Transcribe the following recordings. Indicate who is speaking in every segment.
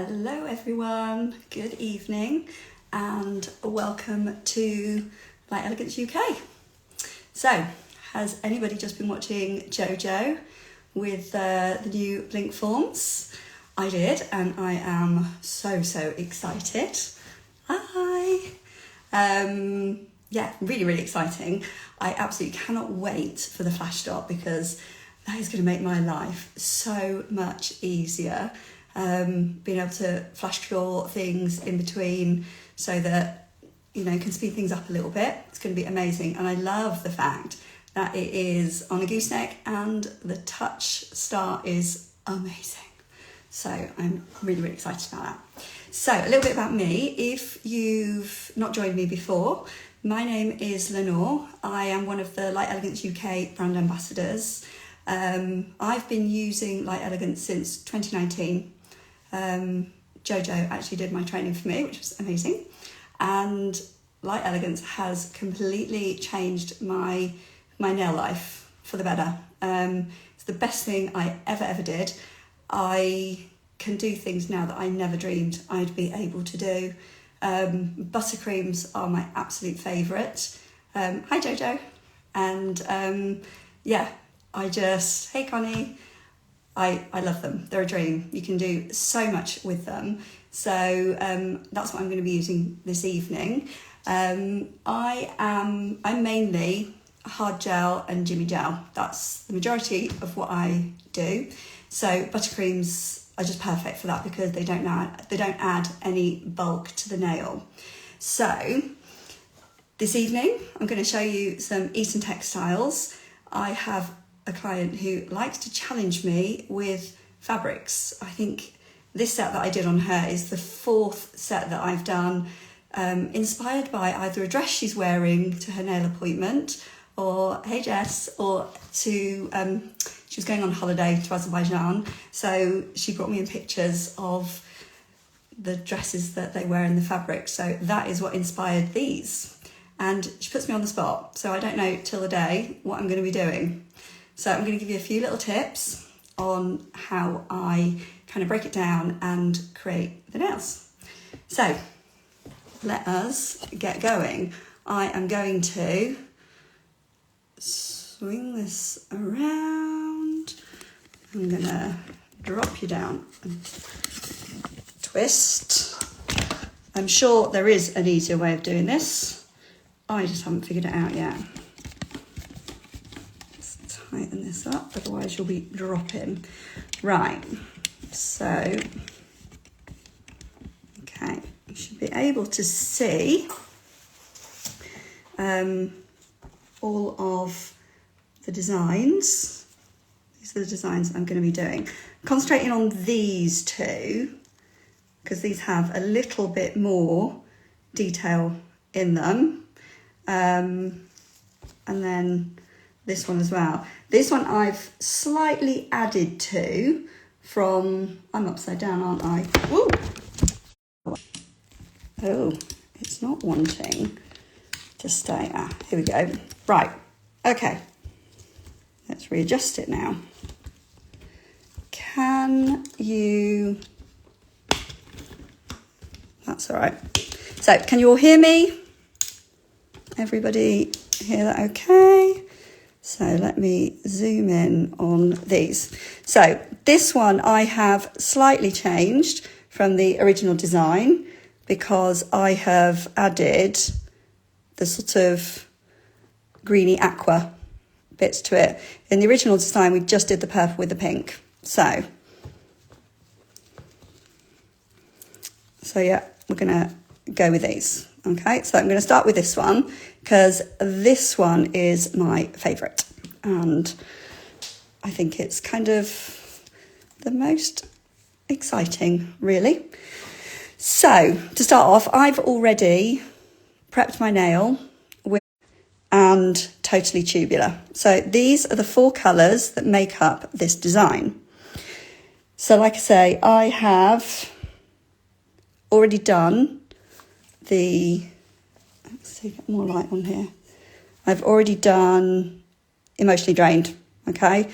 Speaker 1: Hello everyone, good evening and welcome to Light Elegance UK. So, has anybody just been watching JoJo with the new Blink forms? I did, and I am so excited. Hi! Yeah, really exciting. I absolutely cannot wait for the flash stop because that is going to make my life so much easier. Being able to flash draw things in between so that, you know, can speed things up a little bit. It's going to be amazing. And I love the fact that it is on a gooseneck and the touch start is amazing. So I'm really excited about that. So a little bit about me. If you've not joined me before, my name is Lennor. I am one of the Light Elegance UK brand ambassadors. I've been using Light Elegance since 2019. JoJo actually did my training for me, which was amazing. And Light Elegance has completely changed my nail life for the better. It's the best thing I ever did. I can do things now that I never dreamed I'd be able to do. ButterCreams are my absolute favourite. Hi JoJo. And yeah, hey Connie. I love them. They're a dream. You can do so much with them. So that's what I'm going to be using this evening. I'm mainly hard gel and Jimmy gel. That's the majority of what I do. So ButterCreams are just perfect for that because they don't add any bulk to the nail. So this evening I'm going to show you some Eastern textiles. I have a client who likes to challenge me with fabrics. I think this set that I did on her is the 4th set that I've done, inspired by either a dress she's wearing to her nail appointment, or hey Jess, or to she was going on holiday to Azerbaijan, so she brought me in pictures of the dresses that they wear in the fabric. So that is what inspired these, and she puts me on the spot, so I don't know till the day what I'm going to be doing. So I'm going to give you a few little tips on how I kind of break it down and create the nails. So let us get going. I am going to swing this around. I'm going to drop you down and twist. I'm sure there is an easier way of doing this. I just haven't figured it out yet. Tighten this up, otherwise you'll be dropping. Right, so, okay, you should be able to see all of the designs. These are the designs I'm going to be doing. Concentrating on these two, because these have a little bit more detail in them. And then this one as well. This one I've slightly added to from, I'm upside down, aren't I? Ooh. Oh, it's not wanting to stay. Ah, here we go. Right, okay. Let's readjust it now. Can you, that's all right. So can you all hear me? Everybody hear that okay? So let me zoom in on these. So this one I have slightly changed from the original design because I have added the sort of greeny aqua bits to it. In the original design, we just did the purple with the pink. So yeah, we're gonna go with these. Okay, so I'm going to start with this one because this one is my favourite and I think it's kind of the most exciting, really. So to start off, I've already prepped my nail and totally tubular. So these are the 4 colours that make up this design. So like I say, I have already done let's see, get more light on here. I've already done emotionally drained, okay?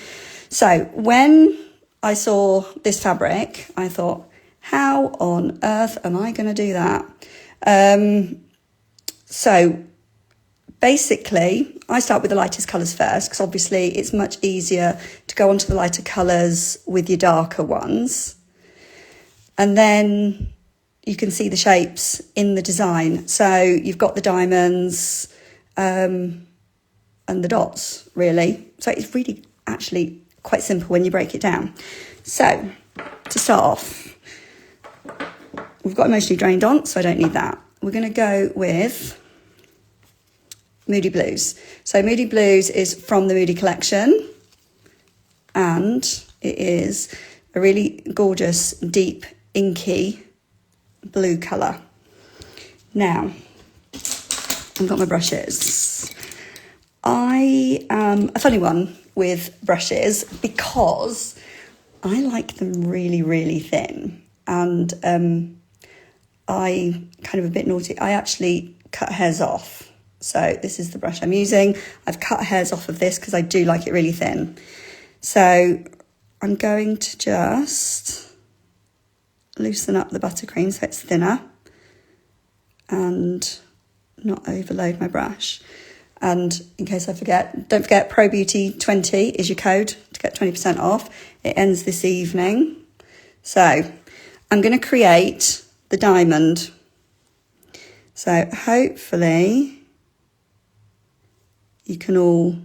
Speaker 1: So when I saw this fabric, I thought, How on earth am I going to do that? So basically, I start with the lightest colours first, because obviously it's much easier to go onto the lighter colours with your darker ones. And then you can see the shapes in the design. So you've got the diamonds and the dots, really. So it's really actually quite simple when you break it down. So to start off, we've got emotionally drained on, so I don't need that. We're going to go with Moody Blues. So Moody Blues is from the Moody collection, and it is a really gorgeous, deep, inky blue colour. Now, I've got my brushes. I am a funny one with brushes because I like them really, really thin, and I kind of a bit naughty. I actually cut hairs off. So this is the brush I'm using. I've cut hairs off of this because I do like it really thin. So I'm going to just loosen up the buttercream so it's thinner and not overload my brush. And in case I forget, don't forget Pro Beauty 20 is your code to get 20% off. It ends this evening. So I'm going to create the diamond. So hopefully you can all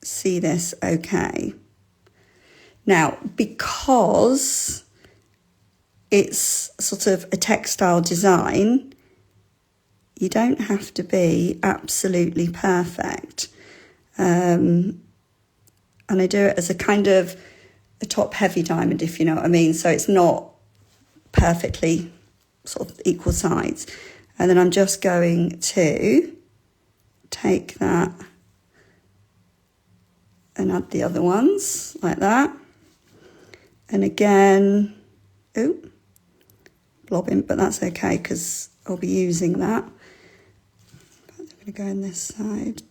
Speaker 1: see this okay. Now, because it's sort of a textile design, you don't have to be absolutely perfect. And I do it as a kind of a top heavy diamond, if you know what I mean. So it's not perfectly sort of equal sides. And then I'm just going to take that and add the other ones like that. And again, blobbing, but that's okay because I'll be using that. But I'm going to go in this side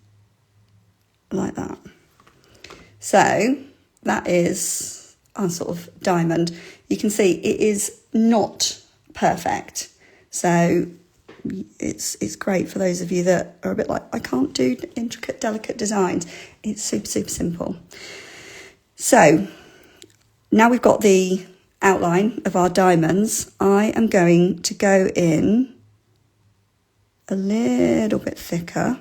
Speaker 1: like that. So that is our sort of diamond. You can see it is not perfect. So it's great for those of you that are a bit like, I can't do intricate, delicate designs. It's super, super simple. So now we've got the outline of our diamonds, I am going to go in a little bit thicker.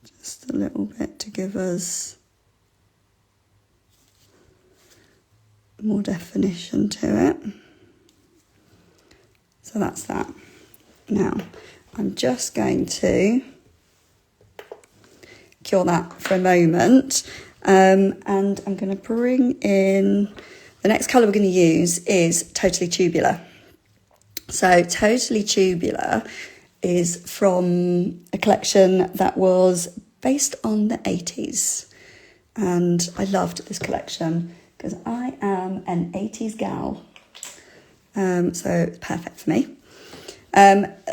Speaker 1: Just a little bit to give us more definition to it. So that's that. Now, I'm just going to cure that for a moment, and I'm going to bring in, the next colour we're going to use is Totally Tubular. So Totally Tubular is from a collection that was based on the 80s, and I loved this collection because I am an 80s gal, so it's perfect for me.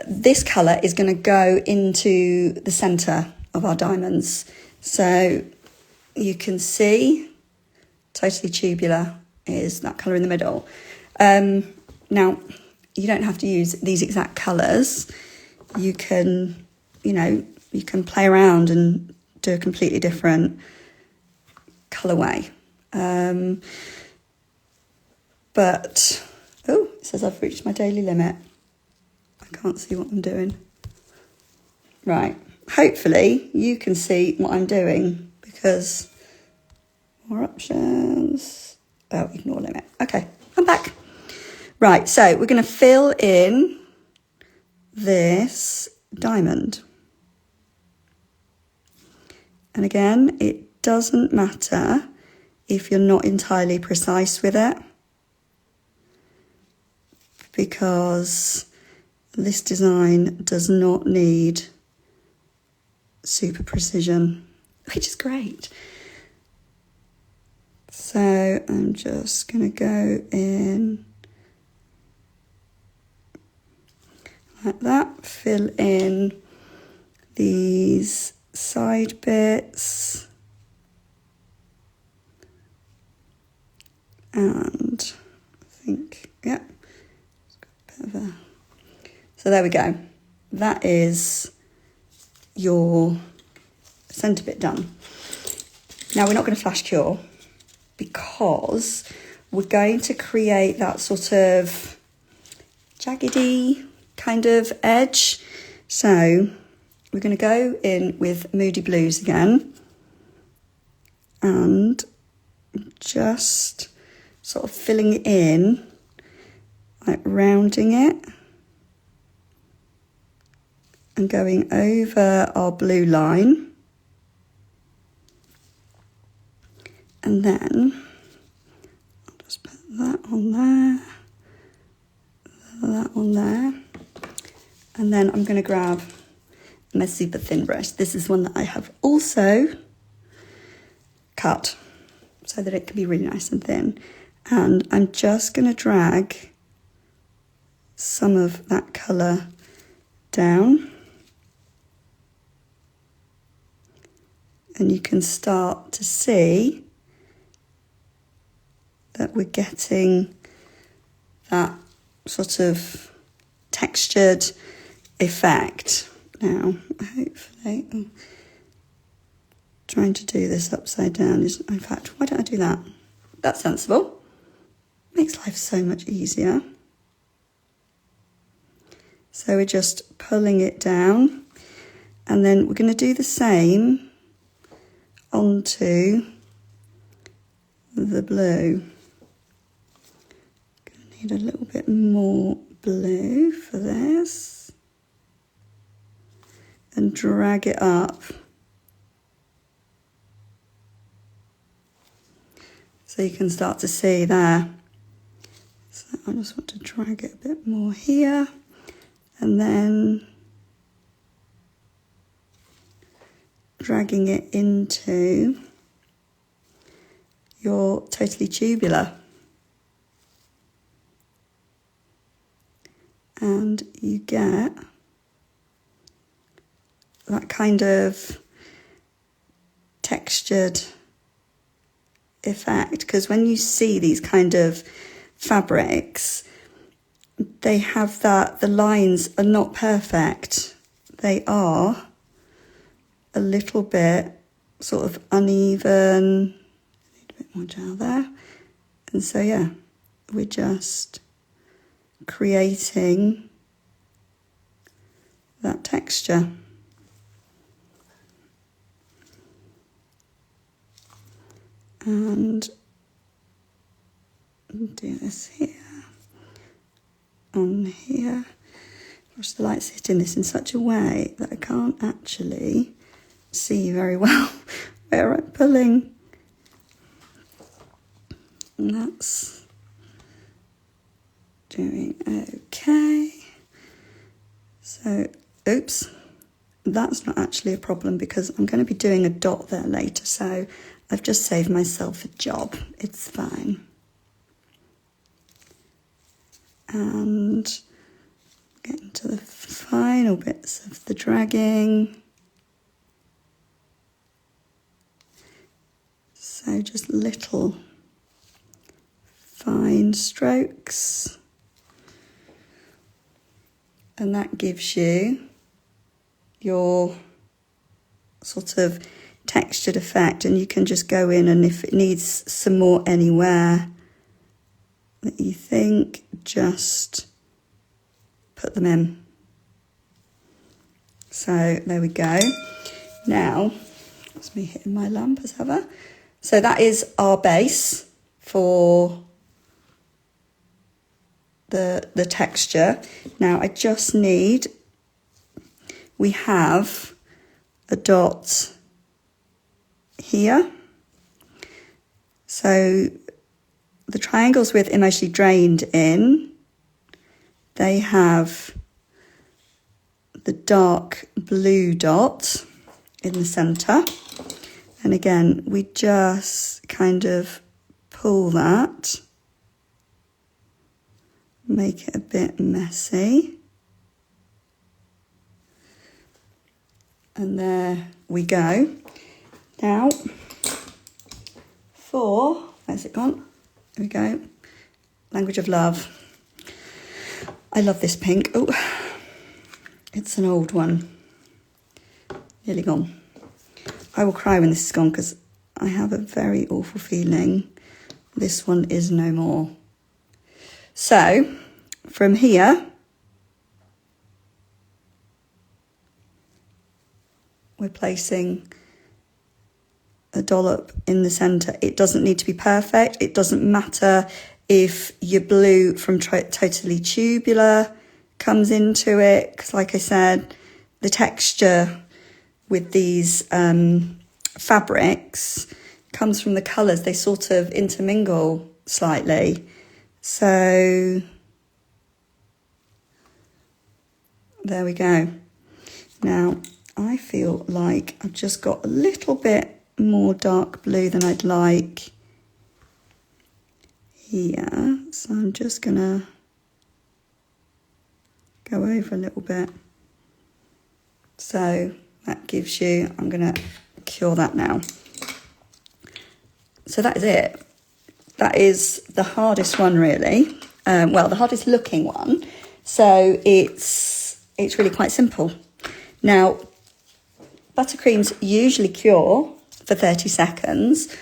Speaker 1: This colour is going to go into the centre of our diamonds. So you can see Totally Tubular is that colour in the middle. Now, you don't have to use these exact colours. You can, you can play around and do a completely different colourway. But, it says I've reached my daily limit. I can't see what I'm doing. Right. Hopefully you can see what I'm doing because more options. Oh, ignore limit. Okay, I'm back. Right, so we're going to fill in this diamond. And again, it doesn't matter if you're not entirely precise with it, because this design does not need super precision, which is great. So I'm just going to go in like that, fill in these side bits, And I think, yeah, so there we go. That is your centre bit done. Now we're not going to flash cure because we're going to create that sort of jaggedy kind of edge. So we're going to go in with Moody Blues again and just sort of filling it in, like rounding it and going over our blue line. And then I'll just put that on there, that on there. And then I'm going to grab my super thin brush. This is one that I have also cut so that it can be really nice and thin. And I'm just going to drag some of that colour down. And you can start to see that we're getting that sort of textured effect. Now, hopefully, I'm trying to do this upside down. In fact, why don't I do that? That's sensible. Makes life so much easier. So we're just pulling it down, and then we're going to do the same onto the blue. Gonna need a little bit more blue for this and drag it up. So you can start to see there. So I just want to drag it a bit more here and then dragging it into your totally tubular. And you get that kind of textured effect, because when you see these kind of fabrics, they have that, the lines are not perfect. They are a little bit sort of uneven. Need a bit more gel there. And so, yeah, we're just creating that texture. And do this here, on here. Of course, the light's hitting this in such a way that I can't actually see very well where I'm pulling. And that's doing okay. So, oops, that's not actually a problem because I'm going to be doing a dot there later, so I've just saved myself a job. It's fine. And getting to the final bits of the dragging. So just little fine strokes. And that gives you your sort of textured effect, and you can just go in, and if it needs some more anywhere that you think, just put them in. So there we go. Now, that's me hitting my lamp as ever. So that is our base for the texture. Now I just need, we have a dot here. So the triangles with emotionally drained in, they have the dark blue dot in the centre. And again, we just kind of pull that, make it a bit messy. And there we go. Now, where's it gone? There we go. Language of Love. I love this pink. Oh, it's an old one. Nearly gone. I will cry when this is gone because I have a very awful feeling this one is no more. So, from here, we're placing a dollop in the centre. It doesn't need to be perfect. It doesn't matter if your blue from Totally Tubular comes into it, because like I said, the texture with these fabrics comes from the colours. They sort of intermingle slightly. So there we go. Now I feel like I've just got a little bit more dark blue than I'd like here. So I'm just gonna go over a little bit. So that gives you, I'm gonna cure that now. So that is it. That is the hardest one really. Well, the hardest looking one. So it's really quite simple. Now, ButterCreams usually cure for 30 seconds,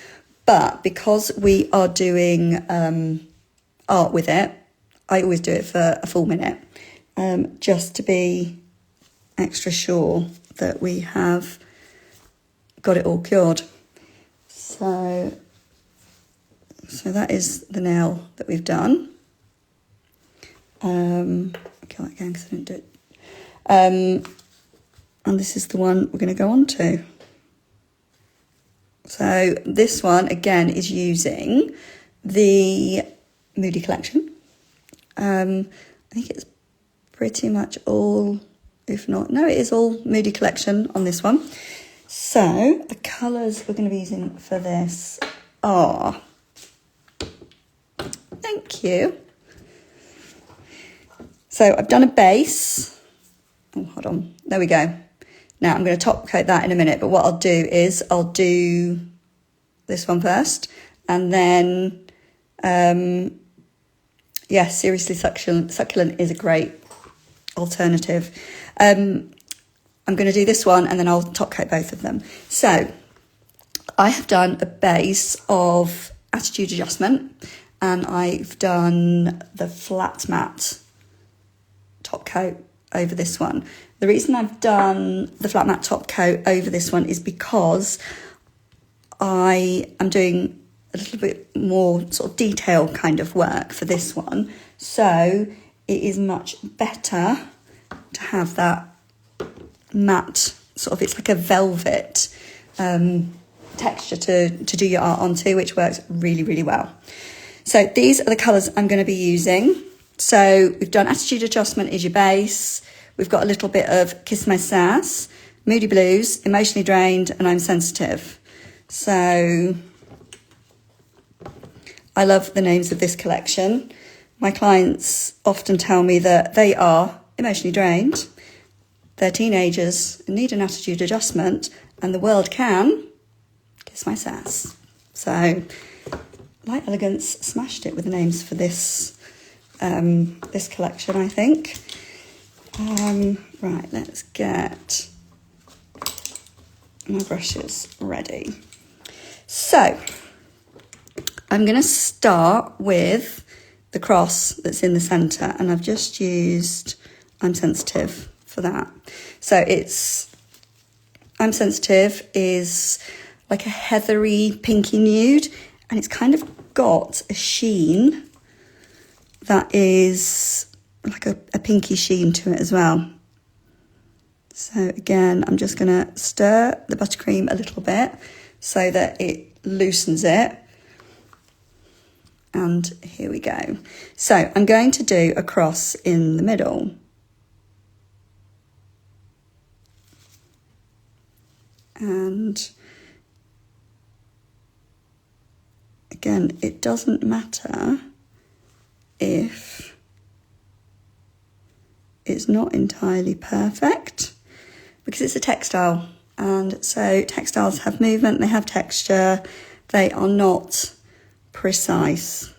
Speaker 1: but because we are doing art with it, I always do it for a full minute, just to be extra sure that we have got it all cured. So that is the nail that we've done. I'll kill that again because I didn't do it. And this is the one we're going to go on to. So this one, again, is using the Moody collection. I think it's pretty much all, if not, no, it is all Moody collection on this one. So the colours we're going to be using for this are, thank you. So I've done a base. Oh, hold on. There we go. Now I'm going to top coat that in a minute, but what I'll do is I'll do this one first, and then, yeah, Seriously Succulent is a great alternative. I'm going to do this one, and then I'll top coat both of them. So I have done a base of Attitude Adjustment, and I've done the flat matte top coat over this one. The reason I've done the flat matte top coat over this one is because I am doing a little bit more sort of detail kind of work for this one. So it is much better to have that matte sort of, it's like a velvet texture to do your art onto, which works really, really well. So these are the colours I'm going to be using. So we've done Attitude Adjustment is your base. We've got a little bit of Kiss My Sass, Moody Blues, Emotionally Drained, and I'm Sensitive. So I love the names of this collection. My clients often tell me that they are emotionally drained, they're teenagers and need an attitude adjustment, and the world can kiss my sass. So Light Elegance smashed it with the names for this this collection, I think. Right, let's get my brushes ready. So I'm going to start with the cross that's in the centre, and I've just used I'm Sensitive for that. So it's I'm Sensitive is like a heathery pinky nude, and it's kind of got a sheen that is like a pinky sheen to it as well. So again, I'm just going to stir the buttercream a little bit so that it loosens it. And here we go. So I'm going to do a cross in the middle. And again, it doesn't matter if it's not entirely perfect, because it's a textile, and so textiles have movement, they have texture, they are not precise.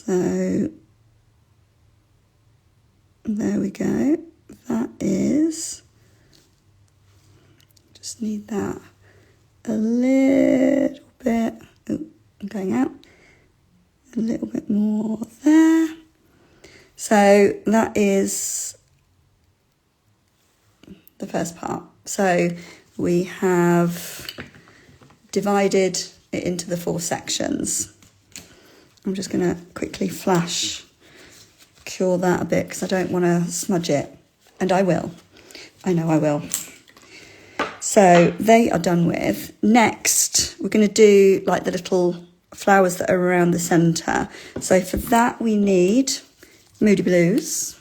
Speaker 1: So there we go. That is, just need that a little bit. Oh, I'm going out. A little bit more there. So that is the first part. So we have divided it into the 4 sections. I'm just going to quickly flash cure that a bit because I don't want to smudge it, and I will. I know I will. So they are done with. Next, we're going to do like the little flowers that are around the centre. So for that we need Moody Blues.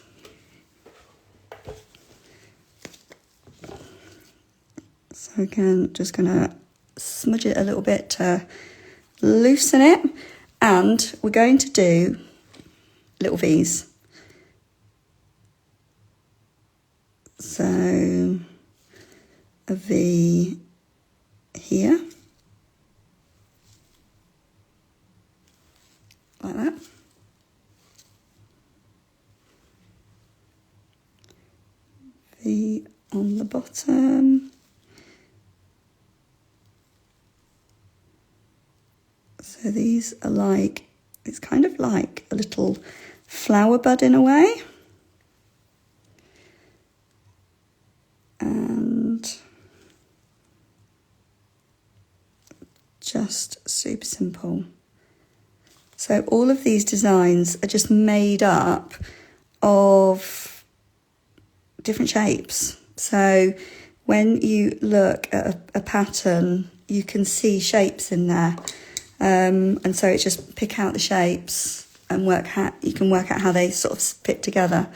Speaker 1: So again, just going to smudge it a little bit to loosen it, and we're going to do little V's. So a V here, like that. V on the bottom. So these are like, it's kind of like a little flower bud in a way. And just super simple. So all of these designs are just made up of different shapes. So when you look at a pattern, you can see shapes in there. And so it's just pick out the shapes and you can work out how they sort of fit together.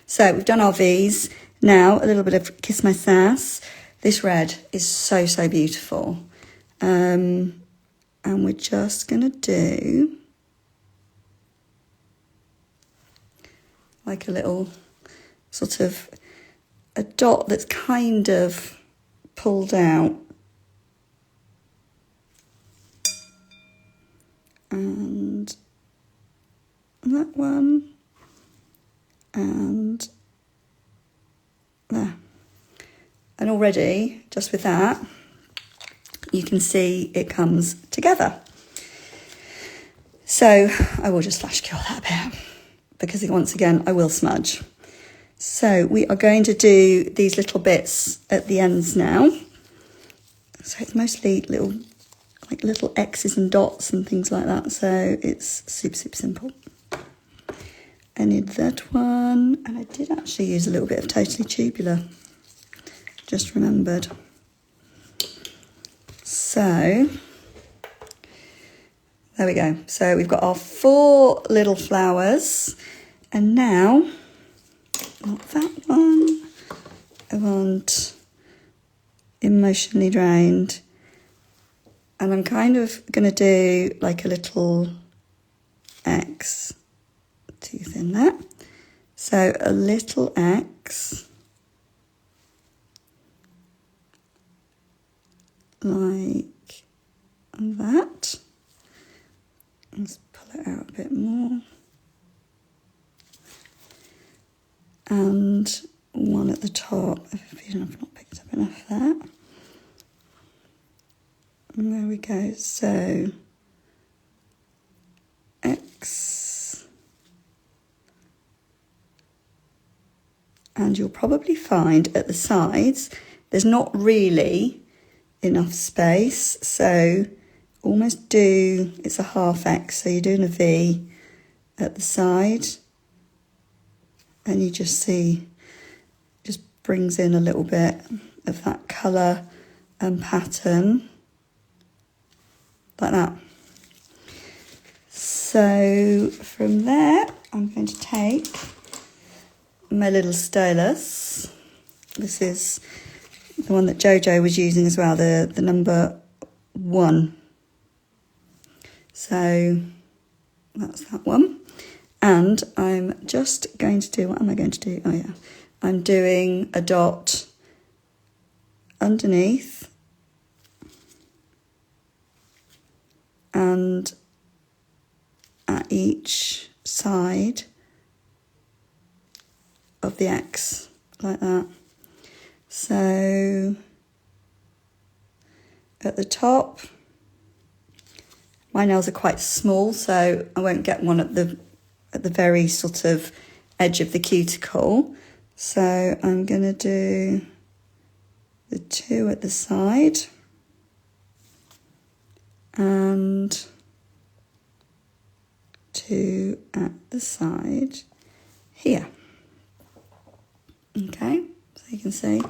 Speaker 1: So we've done our V's. Now a little bit of Kiss My Sass. This red is so, so beautiful. And we're just going to do like a little sort of a dot that's kind of pulled out. And that one, and there. And already, just with that, you can see it comes together. So I will just flash cure that a bit, because once again, I will smudge. So we are going to do these little bits at the ends now. So it's mostly little X's and dots and things like that. So it's super, super simple. I need that one. And I did actually use a little bit of Totally Tubular. Just remembered. So there we go. So we've got our 4 little flowers. And now, not that one. I want Emotionally Drained. And I'm kind of going to do like a little X tooth in there. So a little X, like that. Let's pull it out a bit more. And one at the top. I've not picked up enough there. And there we go. So X. And you'll probably find at the sides there's not really enough space, so almost do, it's a half X, so you're doing a V at the side, and you just see, just brings in a little bit of that colour and pattern, like that. So from there, I'm going to take my little stylus. This is the one that Jojo was using as well, the number 1. So that's that one. And I'm just going to do, what am I going to do? Oh yeah, I'm doing a dot underneath and at each side of the X, like that. So at the top, my nails are quite small, so I won't get one at the very sort of edge of the cuticle. So I'm going to do the 2 at the side and 2 at the side here. Okay, so you can see,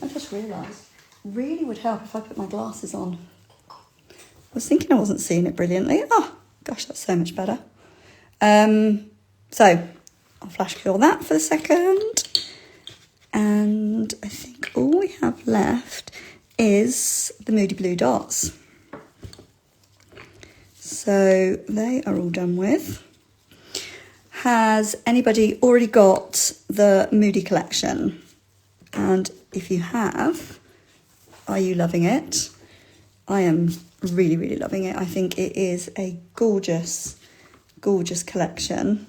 Speaker 1: I just realised, really would help if I put my glasses on. I was thinking I wasn't seeing it brilliantly. Oh, gosh, that's so much better. So I'll flash cure that for a second. And I think all we have left is the Moody Blue dots. So they are all done with. Has anybody already got the Moody collection? And if you have, are you loving it? I am really, really loving it. I think it is a gorgeous, gorgeous collection.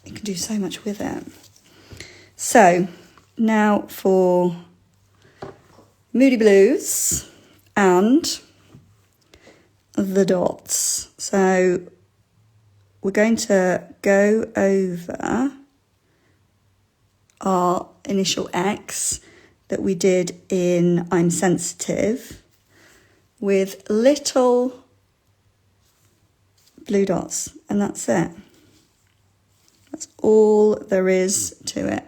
Speaker 1: You can do so much with it. So now for Moody Blues and the dots. So we're going to go over our initial X that we did in I'm Sensitive with little blue dots, and that's it. That's all there is to it.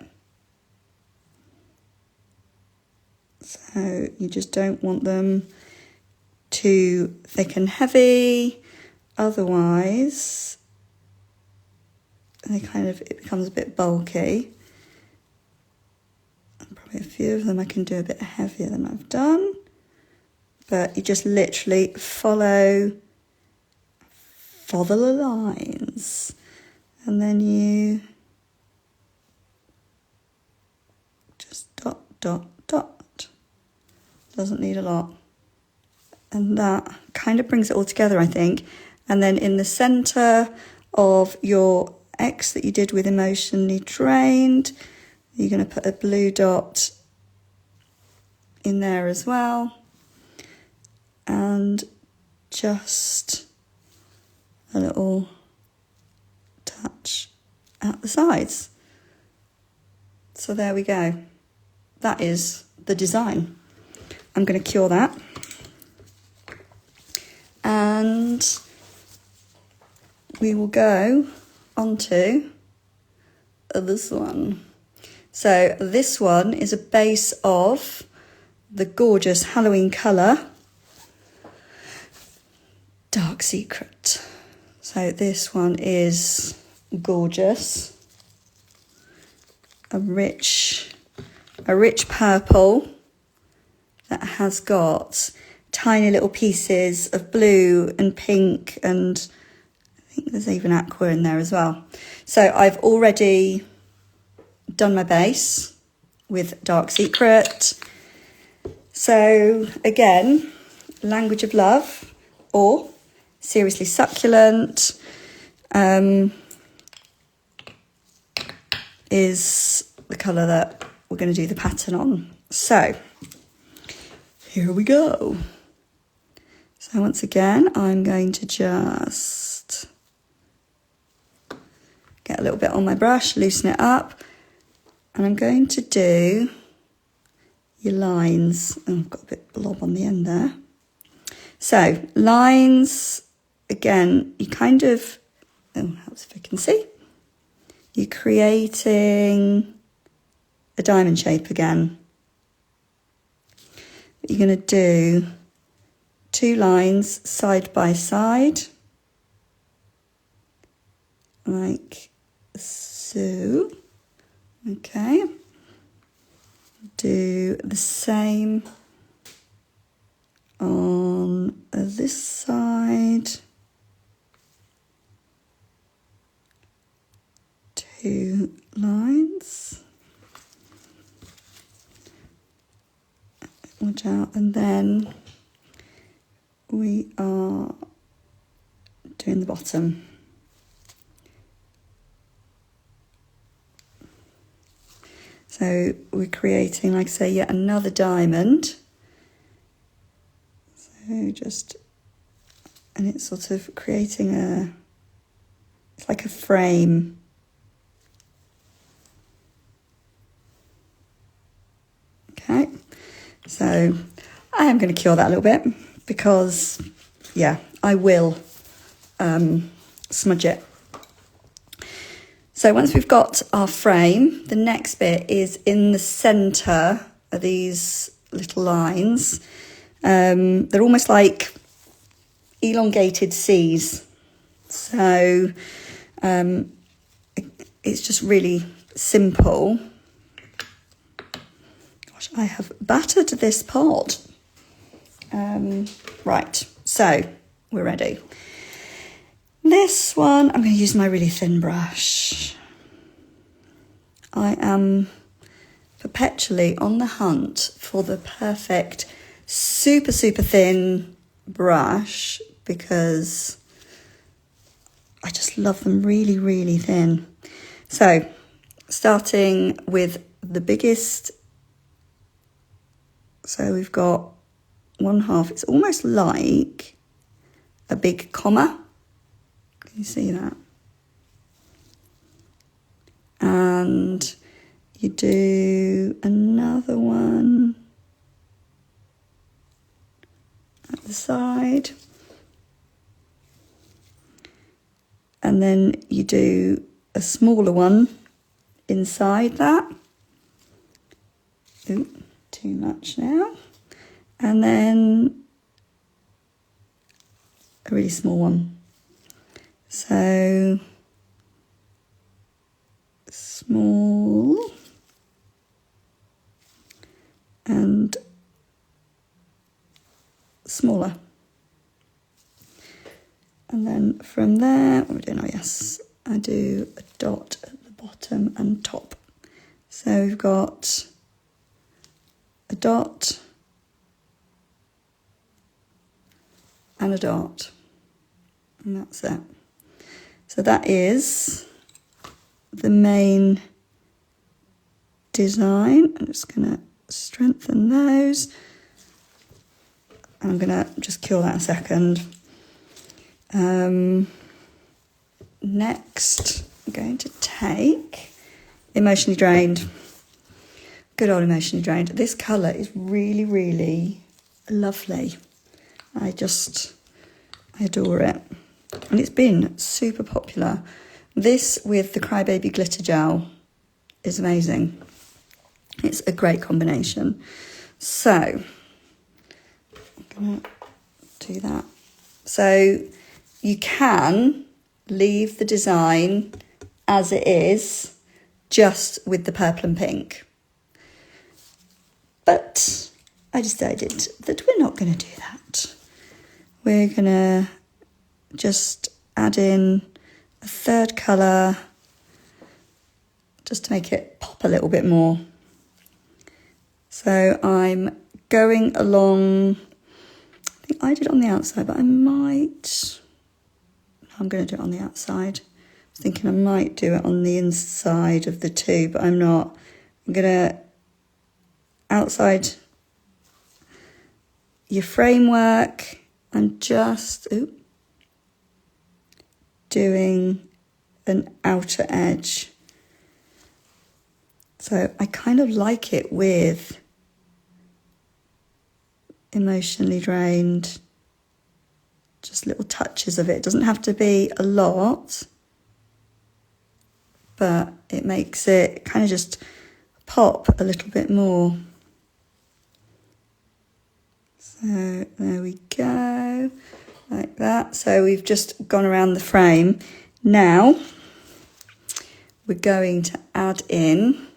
Speaker 1: So you just don't want them too thick and heavy, otherwise it becomes a bit bulky. And probably a few of them I can do a bit heavier than I've done, but you just literally follow the lines, and then you just dot, dot, dot. Doesn't need a lot. And that kind of brings it all together, I think. And then in the centre of your X that you did with Emotionally Drained, you're going to put a blue dot in there as well. And just a little touch at the sides. So there we go. That is the design. I'm going to cure that. And we will go on to this one. So this one is a base of the gorgeous Halloween colour Dark Secret. So this one is gorgeous. A rich purple that has got tiny little pieces of blue and pink, and I think there's even aqua in there as well. So I've already done my base with Dark Secret. So again, Language of Love or Seriously Succulent is the colour that we're going to do the pattern on. So here we go. So once again, I'm going to just get a little bit on my brush, loosen it up, and I'm going to do your lines. Oh, I've got a bit blob on the end there. So lines, again, you kind of, helps if I can see, you're creating a diamond shape again. You're going to do 2 lines side by side, like so. Okay. Do the same on this side. 2 lines. Watch out, and then we are doing the bottom. So we're creating, like I say, yet another diamond. So just, and it's sort of creating it's like a frame. Okay, so I am going to cure that a little bit because, yeah, I will smudge it. So once we've got our frame, the next bit is in the centre of these little lines. They're almost like elongated C's. So it's just really simple. Gosh, I have battered this pot. Right, so we're ready. This one, I'm going to use my really thin brush. I am perpetually on the hunt for the perfect super, super thin brush because I just love them really, really thin. So, starting with the biggest, so we've got 1/2, it's almost like a big comma. Can you see that? And you do another one at the side. And then you do a smaller one inside that. Ooh, too much now. And then a really small one. So small and smaller. And then from there, what are we doing? Oh yes, I do a dot at the bottom and top. So we've got a dot and a dot, and that's it. So that is the main design. I'm just going to strengthen those. I'm going to just cure that a second. Next, I'm going to take Emotionally Drained. Good old Emotionally Drained. This colour is really, really lovely. I adore it. And it's been super popular. This with the Crybaby Glitter Gel is amazing. It's a great combination. So, I'm going to do that. So, you can leave the design as it is, just with the purple and pink. But I decided that we're not going to do that. We're going to just add in a third colour just to make it pop a little bit more. So I'm going along, I think I did it on the outside, but I'm going to do it on the outside. I was thinking I might do it on the inside of the two, but I'm not. I'm going to outside your framework and just doing an outer edge. So I kind of like it with Emotionally Drained, just little touches of it. It doesn't have to be a lot, but it makes it kind of just pop a little bit more. So there we go, like that. So we've just gone around the frame. Now we're going to add in,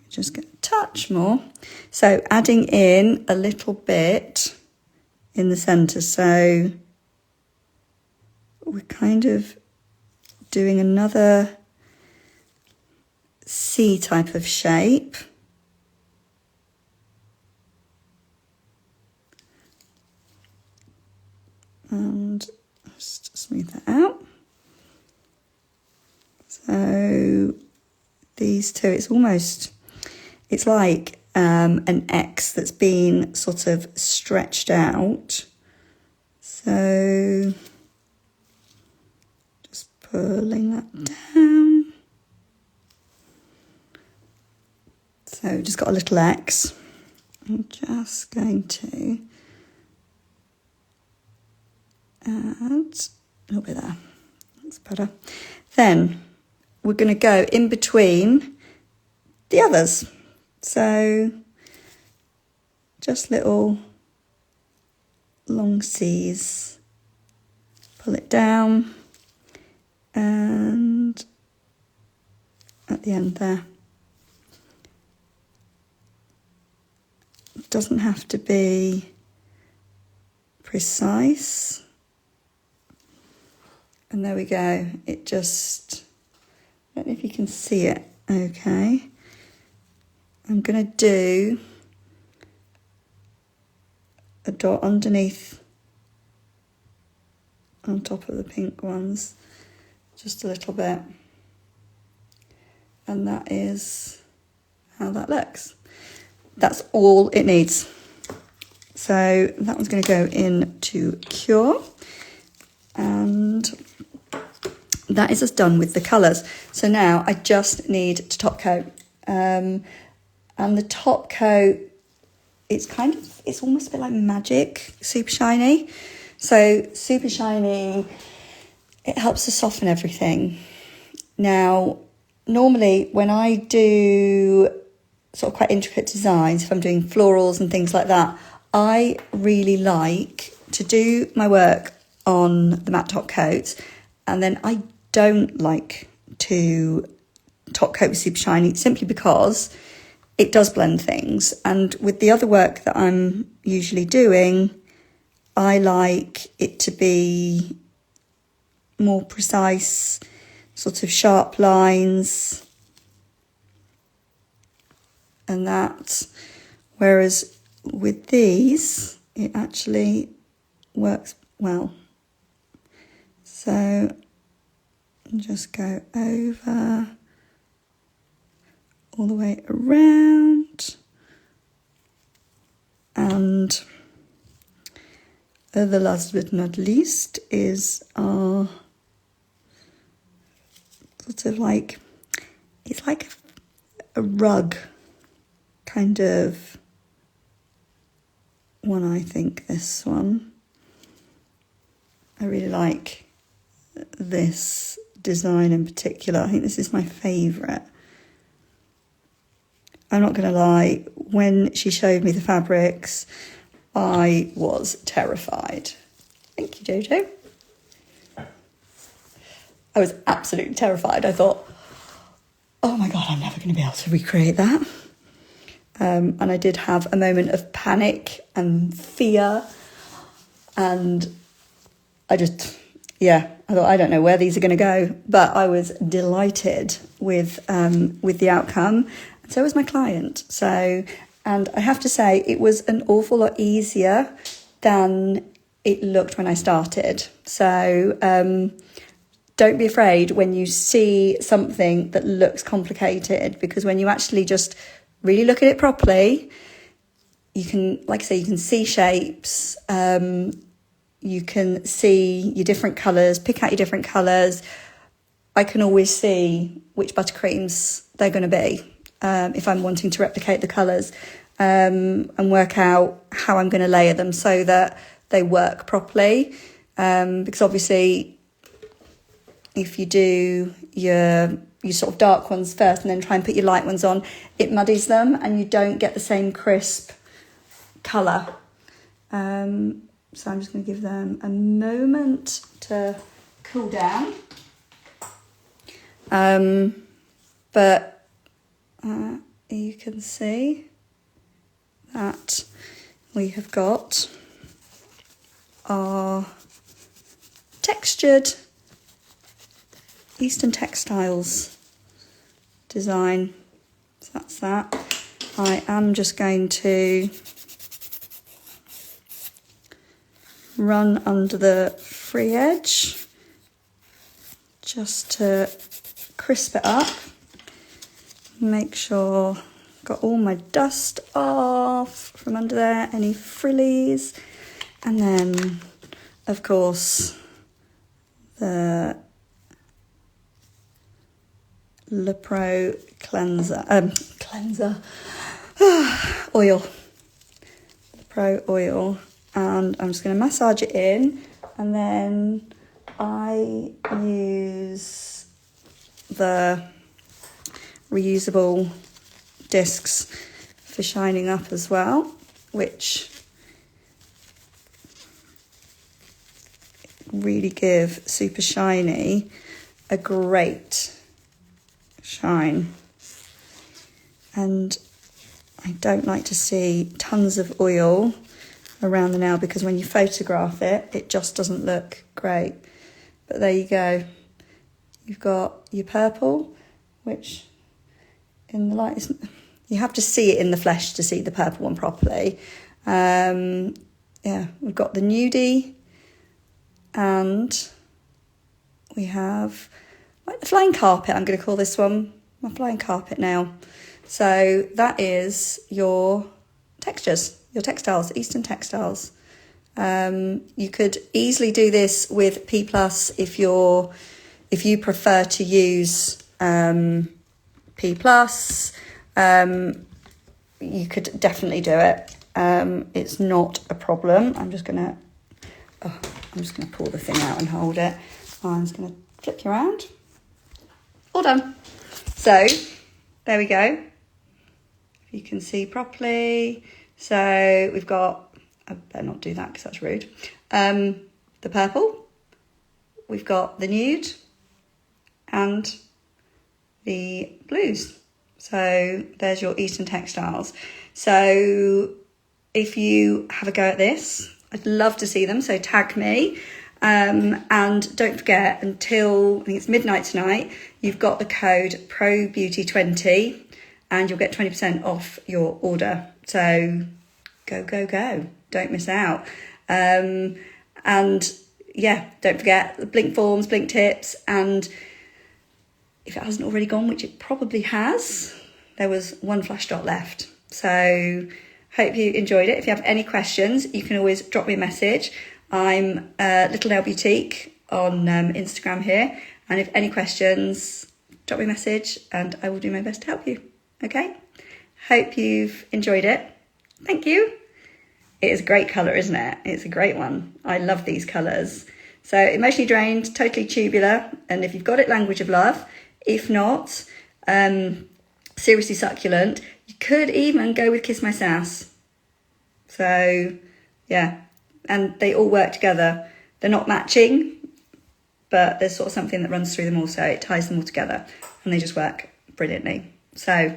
Speaker 1: just get a touch more. So adding in a little bit in the centre. So we're kind of doing another C type of shape. and just smooth that out. So these two, it's like an X that's been sort of stretched out. So just pulling that down. So just got a little X. I'm just going to add a little bit there. That's better. Then we're going to go in between the others. So just little long C's. Pull it down and at the end there. It doesn't have to be precise. And there we go. It just, I don't know if you can see it. Okay. I'm going to do a dot underneath on top of the pink ones, just a little bit. And that is how that looks. That's all it needs. So that one's going to go into Cure. And that is us done with the colours. So now I just need to top coat. And the top coat, it's almost a bit like magic, super shiny. So super shiny, it helps to soften everything. Now, normally when I do sort of quite intricate designs, if I'm doing florals and things like that, I really like to do my work on the matte top coats, and then I don't like to top coat with super shiny simply because it does blend things. And with the other work that I'm usually doing, I like it to be more precise, sort of sharp lines and that. Whereas with these, it actually works well. So just go over all the way around, and the last but not least is our sort of like, it's like a rug kind of one, I think, this one. I really like this design in particular. I think this is my favourite. I'm not going to lie, when she showed me the fabrics, I was terrified. Thank you, Jojo. I was absolutely terrified. I thought, oh my God, I'm never going to be able to recreate that. And I did have a moment of panic and fear. And I thought, I don't know where these are going to go. But I was delighted with the outcome. And so was my client. And I have to say, it was an awful lot easier than it looked when I started. So don't be afraid when you see something that looks complicated, because when you actually just really look at it properly, you can, like I say, you can see shapes, you can see your different colours, pick out your different colours. I can always see which ButterCreams they're going to be. If I'm wanting to replicate the colours, and work out how I'm going to layer them so that they work properly. Because obviously, if you do your sort of dark ones first and then try and put your light ones on, it muddies them and you don't get the same crisp colour. So I'm just going to give them a moment to cool down. But you can see that we have got our textured Eastern Textiles design. So that's that. I am just going to run under the free edge just to crisp it up. Make sure got all my dust off from under there, any frillies, and then of course the Le Pro cleanser, oil, Le Pro oil, and I'm just going to massage it in, and then I use the reusable discs for shining up as well, which really give super shiny a great shine. And I don't like to see tons of oil around the nail because when you photograph it, it just doesn't look great. But there you go. You've got your purple, which in the light isn't, you have to see it in the flesh to see the purple one properly. Yeah, we've got the nudie, and we have like the flying carpet. I'm going to call this one my flying carpet now. So that is your textures, your textiles, Eastern Textiles. You could easily do this with P+ if you prefer to use P+. You could definitely do it. It's not a problem. I'm just gonna pull the thing out and hold it. I'm just gonna flip you around. All done. So there we go. If you can see properly. So we've got, I better not do that because that's rude. The purple, we've got the nude, and the blues. So there's your Eastern Textiles. So if you have a go at this, I'd love to see them. So tag me. And don't forget, until I think it's midnight tonight, you've got the code PROBEAUTY20 and you'll get 20% off your order. So go. Don't miss out. And yeah, don't forget the blink forms, blink tips, and if it hasn't already gone, which it probably has, there was one flash dot left. So hope you enjoyed it. If you have any questions, you can always drop me a message. I'm Little Nail Boutique on Instagram here. And if any questions, drop me a message and I will do my best to help you. Okay? Hope you've enjoyed it. Thank you. It is a great colour, isn't it? It's a great one. I love these colours. So emotionally drained, totally tubular. And if you've got it, language of love. If not, seriously succulent. You could even go with Kiss My Sass. So, yeah. And they all work together. They're not matching, but there's sort of something that runs through them also. It ties them all together and they just work brilliantly. So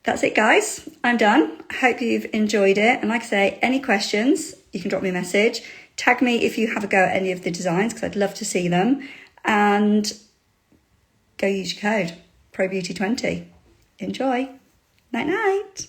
Speaker 1: that's it, guys. I'm done. I hope you've enjoyed it. And like I say, any questions, you can drop me a message. Tag me if you have a go at any of the designs because I'd love to see them. And go use your code, PROBEAUTY20. Enjoy. Night night.